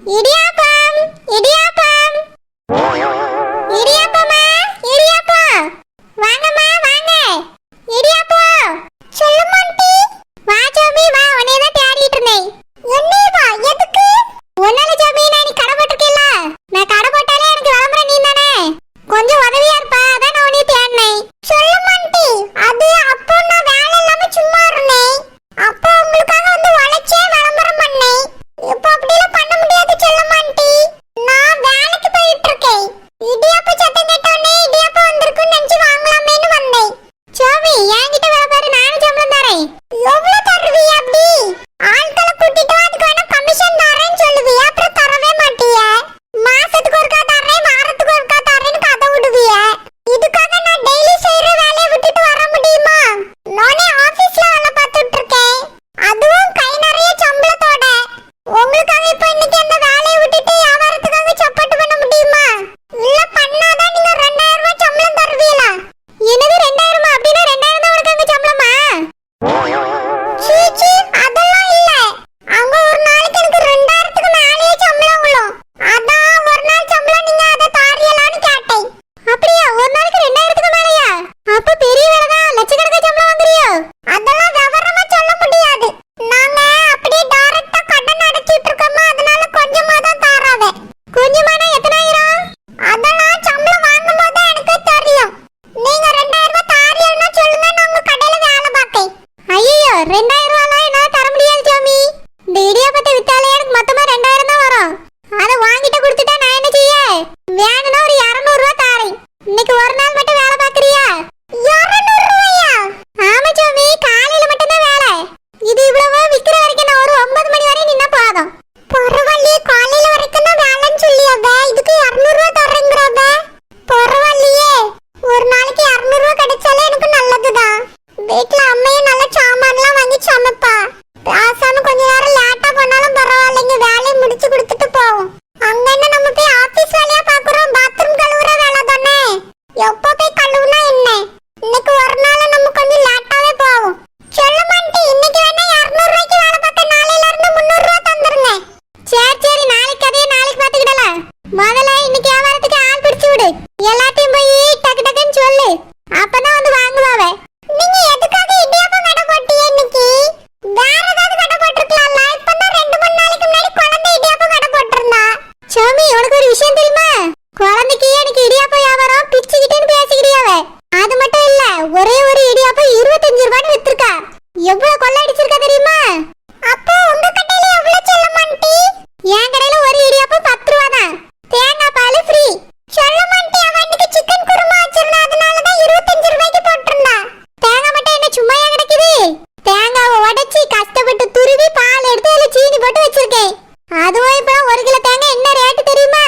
இடியாப்பம் இடியாப்பம் இடியாப்பமா இடியாப்பம் வாங்கம்மா வாங்க இடியாப்பம் சொல்லுமா ஆண்டி வா ஜோபி வா உன்னை தான் தேடிட்டு இருந்தேன் என்னே வா எதுக்கு ஒன்னால ஜோபி நான் நீ கடை போட்டுக்கல நான் கடை போட்டாலே எனக்கு விளம்பரம் நீ தானே கொஞ்சம் உதவியா இருப்பா அதான் நான் உன்னை தேடினேன் சொல்லுமா ஆண்டி அது அப்போ நான் வேலை இல்லாம சும்மா இருந்தேன் அப்போ உங்களுக்காக வந்து உழைச்சே விளம்பரம் பண்ணேன் இப்போ அப்படிலாம் பண்ண முடியாது சொல்லுமா ஆண்டி நான் வேலைக்கு போயிட்டு இருக்கேன் இடியாப்ப சத்தம் கேட்டோனே இடியாப்ப வந்திருக்குன்னு நினைச்சு வாங்கலாமேன்னு வந்தேன் ஜோபி என்கிட்ட வேலை பாரு நானும் சம்பளம் தரேன் எவ்வளவு தருவீ அப்படி ஆட்களை கூட்டிட்டு அதுக்கு வேணா கமிஷன் தரேன்னு சொல்லுவியா அப்புறம் தரவே மாட்டிய மாசத்துக்கு ஒருக்கா தரேன் வாரத்துக்கு ஒருக்கா தரேன்னு கதை விடுவிய இதுக்காக நான் டெய்லி செய்யற வேலையை விட்டுட்டு வர முடியுமா நானே ஆபீஸ்ல வேலை பார்த்துட்டு இருக்கேன் அதுவும் கை நிறைய சம்பளத்தோட உங்களுக்காக இப்ப இன்னைக்கு அந்த வேலையை விட்டுட்டு வியாபாரத்துக்காக சப்போர்ட் பண்ண முடியுமா இல்ல பண்ணாதான் நீங்க 2000 ரூபாய் சம்பளம் தருவீங்களா என்னது 2000 அப்படினா 2000 தான் உனக்கு அங்க சம்பளமா சீச்சி அதெல்லாம் இல்ல அங்க ஒரு நாளைக்கு எனக்கு 2000க்கு மேலே சம்பளம் விழும் அதான் ஒரு நாள் சம்பளம் நீங்க அத தாரியலான்னு கேட்டேன் அப்படியே ஒரு நாளைக்கு 2000க்கு மேலயா அப்ப பெரிய வேலை தான் லட்சக்கணக்கான சம்பளம் வாங்குறியோ அதெல்லாம் விவரமா சொல்ல முடியாது நாங்க அப்படியே டைரக்ட்டா கடன் அடைச்சிட்டு இருக்கோமா அதனால கொஞ்சமா தான் தராவே கொஞ்சமானா எத்தனாயிரம் அதெல்லாம் சம்பளம் வாங்கும்போது எனக்கு தெரியும் நீங்க 2000 ரூபாய் தாரியல்னா சொல்லுங்க நான் உங்க கடையில வேலை பார்க்கேன் ஐயோ 2000 ரூபாய்லாம் என்னால தர முடியாது ஜோமி இந்த இடியாப்பத்தை வித்தாலே எனக்கு மொத்தமா 2000 தான் வரும் அத வாங்கிட்டு கொடுத்துட்டா நான் என்ன செய்ய வேணும்னா ஒரு 200 ரூபாய் தாரேன் இன்னைக்கு ஒரு நாள் மட்டும் வேலை பார்க்கறியா 200 ரூபாயா ஆமா ஜோமி காலையில மட்டும் தான் வேலை இது இவ்வளவு விக்கிற வரைக்கும் நான் ஒரு 9 மணி வரை நின்னா போதும் பரவாயில்லையே காலையில வரைக்கும் தான் வேலைன்னு சொல்லியாவே இதுக்கு 200 ரூபாய் தரேங்கறாவே பரவாயில்லையே ஒரு நாளைக்கு 200 ரூபாய் கிடைச்சாலே எனக்கு நல்லதுதான் வீட்ல அம்மையே நல்ல சாமான்லாம் வாங்கி சமைப்பா ஆசாம கொஞ்ச நேரம் லேட்டா போனாலும் பரவாயில்லைங்க வேலையை முடிச்சு கொடுத்துட்டு போவோம் அங்க என்ன நம்ம போய் ஆபீஸ் வேலையா பாக்குறோம் பாத்ரூம் கழுவுற வேலை தானே எப்போ போய் கழுவுனா என்ன இன்னைக்கு ஒரு நாள் நம்ம கொஞ்சம் லேட்டாவே போவோம் சொல்ல மாட்டே இன்னைக்கு வேணா 200 ரூபாய்க்கு வேலை பார்க்க நாளையில இருந்து 300 ரூபாய் தந்துருங்க சரி சரி நாளைக்கு அதே நாளைக்கு பாத்துக்கிடலாம் முதல்ல இன்னைக்கு வியாபாரத்துக்கு ஆள் பிடிச்சு விடு எல்லாத்தையும் போய் டக்கு டக்குன்னு சொல்லு அப்பதான் வந்து வாங்குவாவே நீங்க எதுக்காக இடியாப்பம் கடை போட்டீங்க இன்னைக்கு வேற ஏதாவது கடை போட்டுருக்கலாம்ல இப்பதான் 2-3 நாளைக்கு முன்னாடி குழந்தை இடியாப்பம் கடை போட்டிருந்தா சாமி உனக்கு ஒரு விஷயம் தெரியுமா குழந்தைக்கு எனக்கு இடியாப்பம் வியாபாரம் பிச்சுக்கிட்டேன்னு பேசிக்கிறியாவே அது மட்டும் இல்ல ஒரே ஒரு இடியாப்பம் 25 ரூபாய்னு வித்துருக்கா எவ்வளவு கொள்ளை அடிச்சிருக்கா தெரியுமா அப்போ உங்க கடையில எவ்வளவு சொல்ல மாட்டீ என் கடையில ஒரு இடியாப்பம் 10 ரூபாய் தான் தேங்காய் பால் ஃப்ரீ சொல்ல மாட்டீ அவனுக்கு சிக்கன் குருமா வச்சிருந்தா அதனால தான் 25 ரூபாய்க்கு போட்டுருந்தா தேங்காய் மட்டும் என்ன சும்மாயா கிடைக்குது தேங்காவை உடைச்சி கஷ்டப்பட்டு துருவி பால் எடுத்து அதுல சீனி போட்டு வச்சிருக்கேன் அதுவும் இப்ப 1 கிலோ தேங்காய் என்ன ரேட்டு தெரியுமா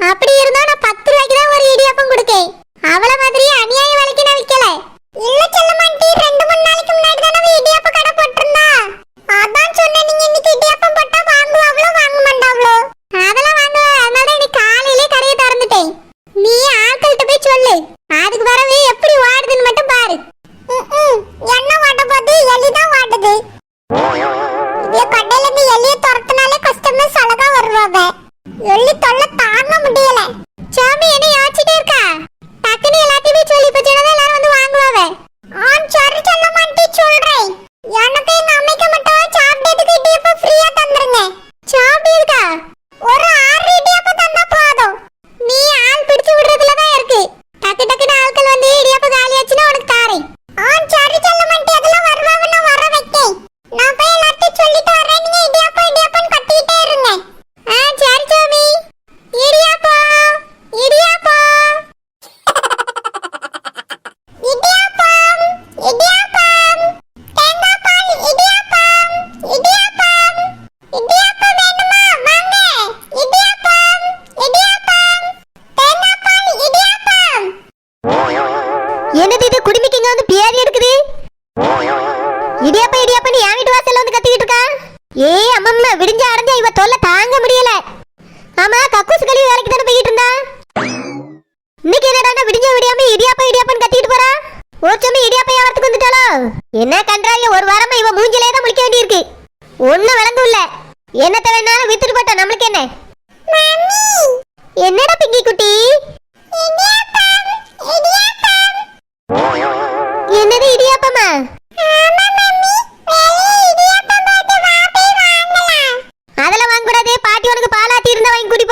அப்படி இருந்தா நான் 10 ரூபாய்க்கு தான் ஒரு இடியாப்பம் கொடுக்கேன் அவள மாதிரி அநியாய விலைக்கு நான் விக்கல இல்ல சொல்ல மாட்டீ 2-3 நாளைக்கு முன்னாடி தானே இடியாப்ப கடை போட்டிருந்தா அதான் சொன்னேன் நீங்க இன்னைக்கு இடியாப்பம் போட்டா வாங்குவாங்களோ வாங்க மாட்டாங்களோ அதெல்லாம் வாங்குவா அதனால இன்னைக்கு காலையிலே கடையை திறந்துட்டேன் நீ ஆட்கள்கிட்ட போய் சொல்லு அதுக்கு வரவே எப்படி வாடுதுன்னு மட்டும் பாரு என்ன வாட்ட போது எலிதான் வாடுது இதே கடையில இருந்து எலியை துரத்துனாலே கஸ்டமர்ஸ் அழகா வருவாங்க எலி தொல்லை தாங்க முடியல சாமி என்ன யோசிச்சுட்டே இருக்கா டக்குனு எல்லாத்தையுமே சொல்லி இப்ப சொன்னதை எல்லாரும் வந்து வாங்குவாவே சரி சொல்ல மாட்டே சொல்றேன் எனக்கு எங்க அம்மைக்கு மட்டும் சாப்பிட்டதுக்கு இடியாப்பம் ஃப்ரீயா தந்துருங்க சாப்பிட்டதுக்கா ஒரு 6 இடியாப்பம் தந்தா போதும் நீ ஆள் பிடிச்சு விடுறதுல தான் இருக்கு டக்கு டக்குன்னு ஆட்கள் வந்து இடியாப்பம் காலியாச்சுன்னா உனக்கு தாரேன் சரி சொல்ல மாட்டே அதெல்லாம் வருவாங்க நான் வர வைக்கேன் நான் போய் எல்லாத்தையும் சொல்லிட்டு வரேன் நீங்க இடியாப்பம் இடியாப்பம் கட்டிட்டே இருங்க சரி சாமி இடியாப்பம் இடியாப்பம்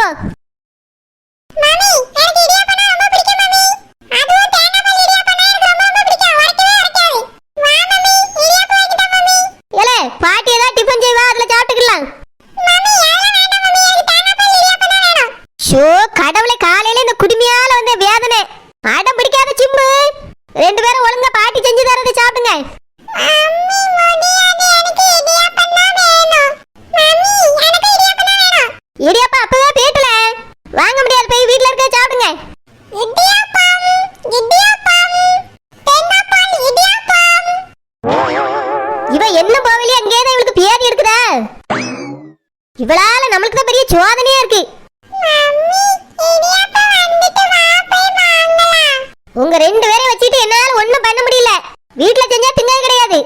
போ. மாமி எனக்கு இடியாப்பம்னா ரொம்ப பிடிக்கும் மாமி. அதுவும் தேங்காய் பால் இடியாப்பம்னா எனக்கு ரொம்ப ரொம்ப பிடிக்கும். வரைக்கவே வரைக்காது. வா மாமி இடியாப்பம் வைக்கிட்டா மாமி. ஏலே பாட்டி ஏதாவது டிஃபன் செய்வா அதுல சாப்பிட்டுக்கலாம். மாமி அதெல்லாம் வேண்டாம் மாமி. எனக்கு தேங்காய் பால் இடியாப்பம் தான் வேணும். ஷோ கடவுளே காலையில இந்த குடுமியால வந்த வேதனை. அடம் பிடிக்காத சிம்பு. ரெண்டு பேரும் ஒழுங்கா பாட்டி செஞ்சு தரதை சாப்பிடுங்க. மம்மி முடியாது. எனக்கு இடியாப்பம் தான் வேணும். மம்மி எனக்கு இடியாப்பம் தான் வேணும். இடியாப்பா அப்பவே பேட்டல. வாங்க முடியாது போய் வீட்ல இருக்க சாப்பிடுங்க. இடியாப்பம் இடியாப்பம் தேங்காய் பால் இடியாப்பம். இவ என்ன போவலியே அங்கே தான் இவளுக்கு பேதி இருக்குதா? இவளால நம்மளுக்கு தான் பெரிய சோதனையா இருக்கு. மம்மி இடியாப்பம் வந்துட்டு வா போய் வாங்கலாம். உங்க ரெண்டு பேரை வச்சிட்டு என்னால ஒண்ணும் பண்ண முடியல. வீட்ல செஞ்சா திங்கிறது கிடையாது.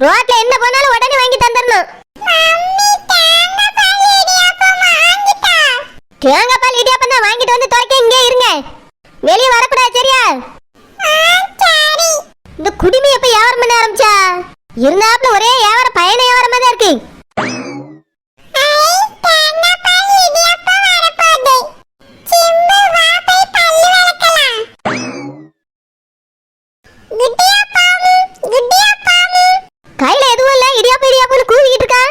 ரோட்ல என்ன போனாலும் உடனே வாங்கி தந்துடணும். மம்மி தேங்காய் பால் இடியாப்பம் வாங்கிட்டா. தேங்காய் பால் இடியாப்பம் தான் வாங்கிட்டு வந்து துறைக்க இங்கே இருங்க. வெளியே வரக்கூடாது சரியா? சரி. இந்த குடிமை எப்ப வியாபாரம் பண்ண ஆரம்பிச்சா? இருந்தாப்புல ஒரே வியாபார பயண வியாபாரமா தான் இருக்கு. தேங்காய் பால் இடியாப்பம் வரப்போகுது. சிம்பு வா போய் பல்லு விளக்கலாம். இடியாப்பம் இடியாப்பம். கையில எதுவும் இல்ல இடியாப்பம் இடியாப்பம்னு கூவிக்கிட்டு இருக்கா.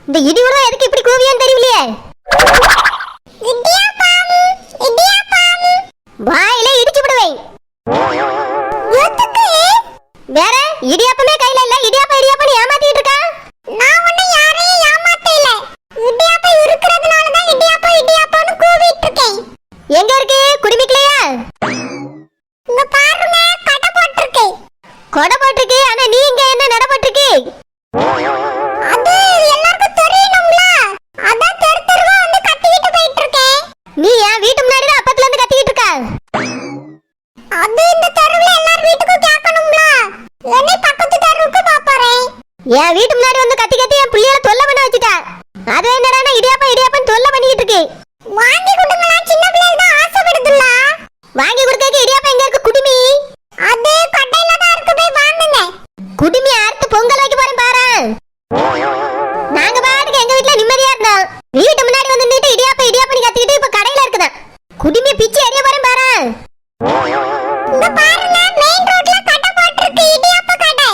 இந்த இடி உருவம் எதுக்கு இப்படி கூவியான்னு தெரியலையே. இடியாப்பம் இடியாப்பம். வாயில இடிச்சு விடுவேன். எதுக்கு? வேற இடியாப்பமே கையில இல்ல இடியாப்பம் இடியாப்பம்னு ஏமாத்திட்டு இருக்கா. நான் ஒண்ணு யாரையும் ஏமாத்தல. இடியாப்பம் இருக்குறதுனால தான் இடியாப்பம் இடியாப்பம்னு கூவிட்டு இருக்கேன். எங்க இருக்கு குடிமிக்கலையா? இங்க பாருங்க கடை போட்டுருக்கு. கொடை போட்டிருக்கு. ஆனா நீ இங்க என்ன நட போட்டிருக்கு? அது எல்லாருக்கும் தெரியணும்ல. அதான் தெரு தெருவா வந்து கத்திக்கிட்டு போயிட்டு இருக்கேன். நீ என் வீட்டு முன்னாடி தான் அப்பத்துல இருந்து கத்திக்கிட்டு இருக்கா. அது இந்த தெருவுல எல்லார் வீட்டுக்கும் கேட்கணும்ல. என்னை பக்கத்து தெருவுக்கு பாப்பறேன். என் வீட்டு முன்னாடி வந்து கத்தி கத்தி என் பிள்ளைகளை தொல்லை பண்ண வச்சுட்டா. அது என்னடா இடியாப்பம் இடியாப்பம் தொல்லை பண்ணிட்டு இருக்கு. வாங்கி கொடுங்களா, சின்ன பிள்ளைங்க தான் ஆசைப்படுதுல்ல. வாங்கி கொடுக்க இடியாப்பம் எங்க இருக்கு குடுமி? அது கடையில தான் இருக்கு, போய் வாங்குங்க. குடுமி அறுத்து பொங்கல் வைக்க போறேன் பாரு. நாங்க பாட்டுக்கு எங்க வீட்டுல நிம்மதியா இருந்தோம். வீட்டு முன்னாடி வந்து நின்னுட்டு இடியாப்பம் இடியாப்பம் கத்திக்கிட்டு இப்ப கடையில இருக்குதான். குடுமி பிச்சு எறிய போறேன் பாரு. இங்க பாருங்க மெயின் ரோட்ல கடை போட்டுருக்கு, இடியாப்ப கடை.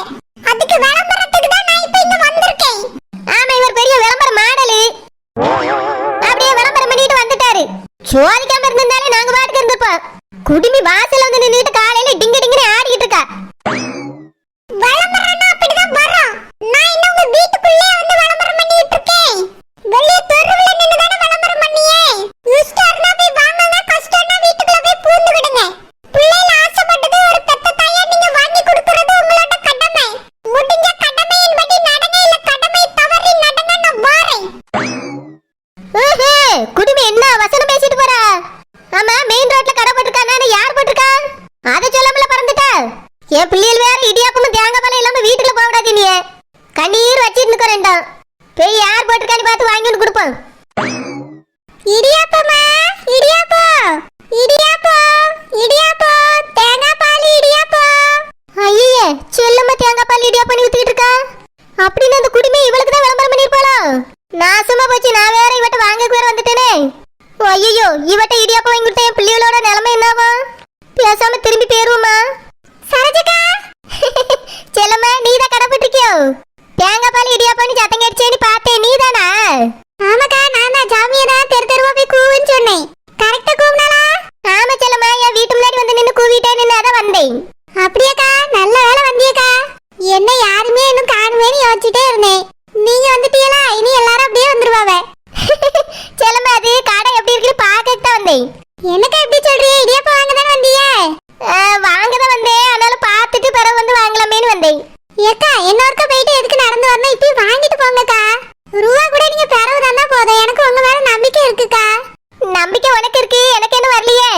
அதுக்கு விளம்பரத்துக்கு தான் நான் இப்ப இங்க வந்திருக்கேன். ஆமா இவர் பெரிய விளம்பர மாடலு. அப்படியே விளம்பரம் பண்ணிட்டு வந்துட்டாரு. சோதிக்காம இருந்தாலே நாங்க பாட்டுக்கு இருந்திருப்போம். குடுமி வாசல்ல வந்து நின்னுட்டு காலையில டிங்க டிங்கன்னு ஆடிக்கிட்டு இருக்கா. விளம்பரம்னா அப்படிதான் வரும். நான் இன்னும் உங்க வீட்டுக்குள்ளே வந்து விளம்பரம் பண்ணிட்டு இருக்கேன். வெளிய தெருவுல நின்னு தான விளம்பரம் பண்ணியே. இஷ்டம்னா போய் வாங்குங்க, கஷ்டம்னா வீட்டுக்குள்ள போய் பூந்துக்கிடுங்க. பிள்ளைல ஆசைப்பட்டது ஒரு பெத்த தாயா நீங்க வாங்கி கொடுக்கிறது உங்களோட கடமை. முடிஞ்ச கடமையின்படி நடங்க, இல்ல கடமை தவறி நடங்க. நான் வாரேன். குடுமி என்ன வசனம் பேசிட்டு போறா? ஆமா மெயின் ரோட்ல கடை போட்டிருக்கா. யார் போட்டிருக்கா? அத சொல்லாமல பறந்துட்டா. என் பிள்ளைகள் வேற இடியாப்பமும் தேங்காய் பாலும் இல்லாம வீட்டுல போக கூடாது. நீ கண்ணீர் வச்சிட்டு இருக்க ரெண்டும் போய் யார் போட்டிருக்கான்னு பார்த்து வாங்கி வந்து கொடுப்போம். இடியாப்பமா இடியாப்பம் இடியாப்பம் இடியாப்பம் தேங்காய் பால் இடியாப்பம். ஐயே செல்லம்மா தேங்காய் பால் இடியாப்பம் ஊத்திட்டு இருக்கா. அப்படின்னு அந்த குடுமி இவளுக்கு தான் விளம்பரம் பண்ணிருப்பாளோ. நாசமா போச்சு. நான் வேற இவட்ட வாங்க வேற வந்துட்டேனே. ஐயோ இவட்ட இடியாப்பம் வாங்கி கொடுத்தேன். பிள்ளைகளோட நிலைமை என்னவா? பேசாம திரும்பி போயிருவோமா? சரோஜக்கா செல்லம்மா நீ தான் கடை போட்டிருக்கியோ? தேங்காய் பால் இடியாப்பம்னு சத்தம் கேட்டுச்சேன்னு பார்த்தேன். நீ தானா? ஆமாக்கா, நான் தான் ஜாமியை தான் தெரு தெருவா போய் கூவுன்னு சொன்னேன். கரெக்டா கூவுனாளா? ஆமா செல்லம்மா என் வீட்டு முன்னாடி வந்து நின்னு கூவிட்டேன்னு அதான் வந்தேன். அப்படியாக்கா, நல்ல வேலை வந்தியக்கா. என்ன யாருமே இன்னும் காணுமேன்னு யோசிச்சுட்டே இருந்தேன். நீங்க வந்துட்டீங்களா? இனி எல்லாரும் அப்படியே வந்துருவாங்க. செல்லம்மா அது கடை எப்படி இருக்குன்னு பார்க்கத்தான் வந்தேன். என்னக்கா எப்படி சொல்றீங்க? இடியாப்பம் வாங்க தானே வந்தீங்க? வாங்க தான் வந்தேன். ஆனாலும் பார்த்துட்டு பிறகு வந்து வாங்கலாமேன்னு வந்தேன். ஏக்கா இன்னொருக்கா போயிட்டு எதுக்கு நடந்து வரணும்? இப்பயும் வாங்கிட்டு போங்கக்கா. ரூபா கூட நீங்க பிறகு தந்தா போதும். எனக்கு உங்க மேல நம்பிக்கை இருக்குக்கா. நம்பிக்கை உனக்கு இருக்கு, எனக்கு என்ன வரலையே.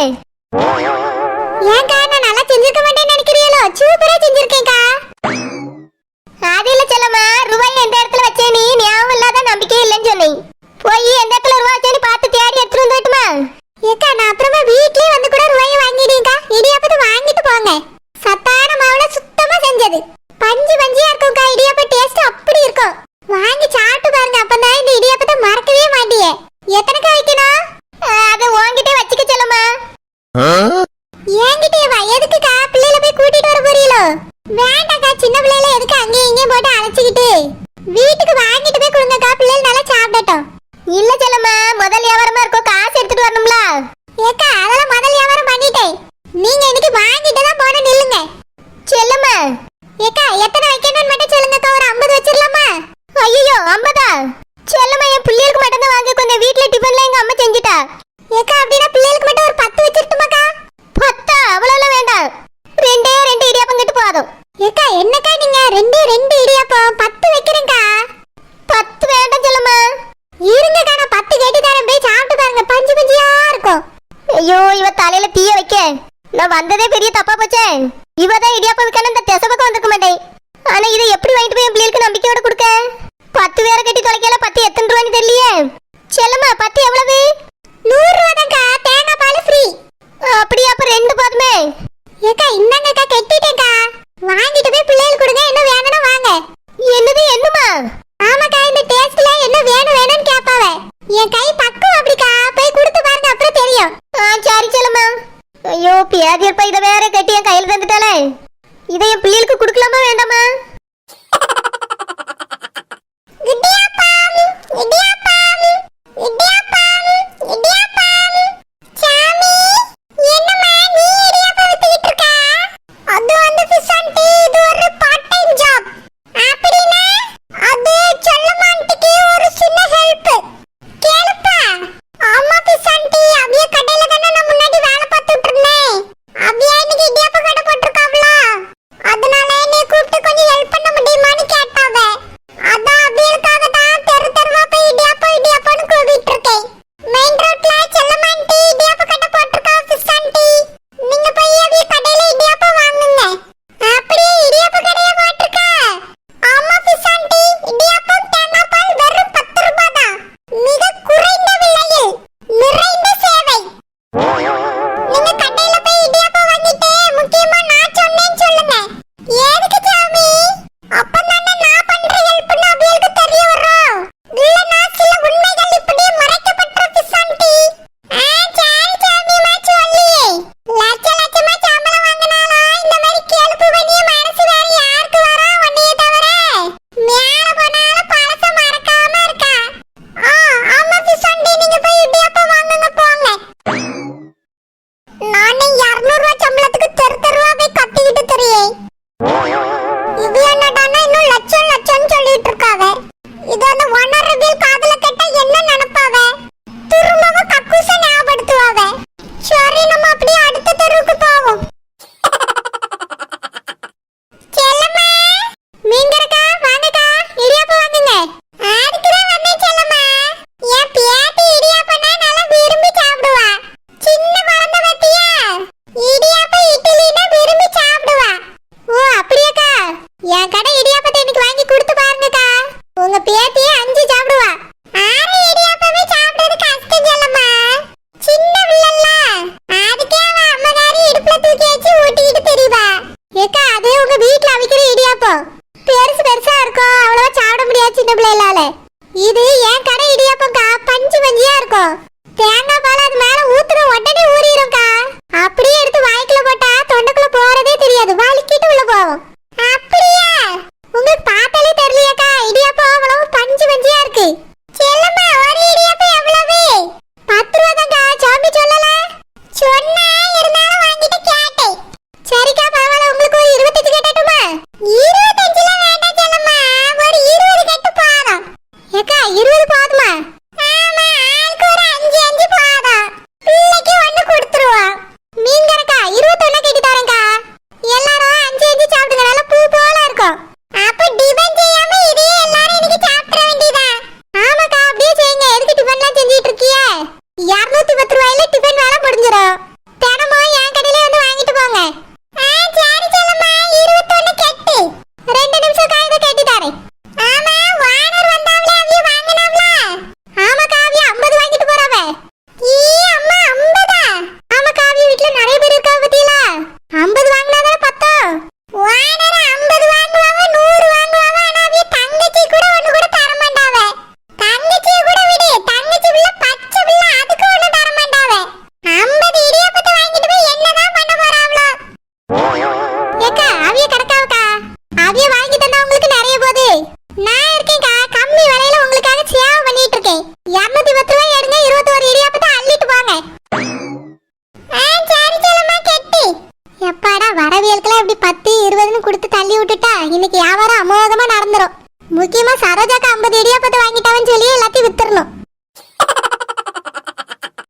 ஏன்க்கா நான் நல்லா செஞ்சிருக்க மாட்டேன்னு நினைக்கிறீங்களோ? சூப்பரா செஞ்சிருக்கேன்க்கா. அது இல்ல செல்லம்மா, ரூபாய் எந்த இடத்துல வச்சே நீ ஞாபகம் இல்லாத நம்பிக்கை இல்லைன்னு சொன்னேன். போய் எந்த இடத்துல ரூபா வச்சேன்னு பார்த்து தேடி எடுத்துட்டு வந்துட்டுமா? ஏக்கா நான் அப்புறமா வீட்லயே வந்து கூட ரூபாயை வாங்கிடுங்கக்கா. இடியாப்பத்தை வாங்கிட்டு போங்க. சத்தான மாவுல சுத்தமா செஞ்சது. பஞ்சு பஞ்சியா இருக்கும்க்கா. இடியாப்ப டேஸ்ட் அப்படி இருக்கும். வாங்கி சாப்பிட்டு பாருங்க. அப்பதான் இந்த இடியாப்பத்தை மறக்கவே மாட்டியே. எத்தனைக்கா வைக்கணும்? எதுக்கு அங்கேயும் இங்கேயும் போட்டு அழைச்சிக்கிட்டு வீட்டுக்கு வாங்கிட்டு போய் கொடுங்கக்கா, பிள்ளைகள் நல்லா சாப்பிடட்டும். இல்ல செல்லம்மா, முதல் வியாபாரமா இருக்கோ, காசு எடுத்துட்டு வரணும்ல. ஏக்கா அதெல்லாம் முதல் வியாபாரம் பண்ணிட்டேன், நீங்க இன்னைக்கு வாங்கிட்டு தான் போன நில்லுங்க. செல்லம்மா, ஏக்கா எத்தனை வைக்கணும்னு மட்டும் சொல்லுங்கக்கா, ஒரு 50 வச்சிடலாமா? ஐயோ 50? செல்லம்மா, என் பிள்ளைகளுக்கு மட்டும் தான் வாங்க, கொஞ்சம் வீட்டுல டிஃபன்ல எங்க அம்மா செஞ்சுட்டா. ஏக்கா அப்படின்னா பிள்ளைகளுக்கு மட்டும் ஒரு 10 வச்சிருட்டுமாக்கா? 10 அவ்வளவுலாம் வேண்டாம், ரெண்டே 2 இடியாப்பம் கட்டு போதும். ஏக்கா என்னக்கா நீங்க 2 இடியாப்பம் 10 வைக்கிறேன்க்கா. 10 வேண்டாம் செல்லம்மா. இருங்கக்கா நான் 10 கேட்டு தரேன், போய் சாப்பிட்டு பாருங்க, பஞ்சு பஞ்சியா இருக்கும். ஐயோ, இவ தலையில தீய வைக்க நான் வந்ததே பெரிய தப்பா போச்சே. இவதான் இடியாப்பம் விற்கணும், இந்த திசை பக்கம் வந்திருக்க மாட்டேன். ஆனா இதை எப்படி வாங்கிட்டு போய் என் பிள்ளைகளுக்கு நம்பிக்கையோட கொடுக்க? 10 பேரை கட்டி தொலைக்கல, 10 எத்தனை ரூபான்னு தெரியலையே. செல்லம்மா, 10 எவ்வளவு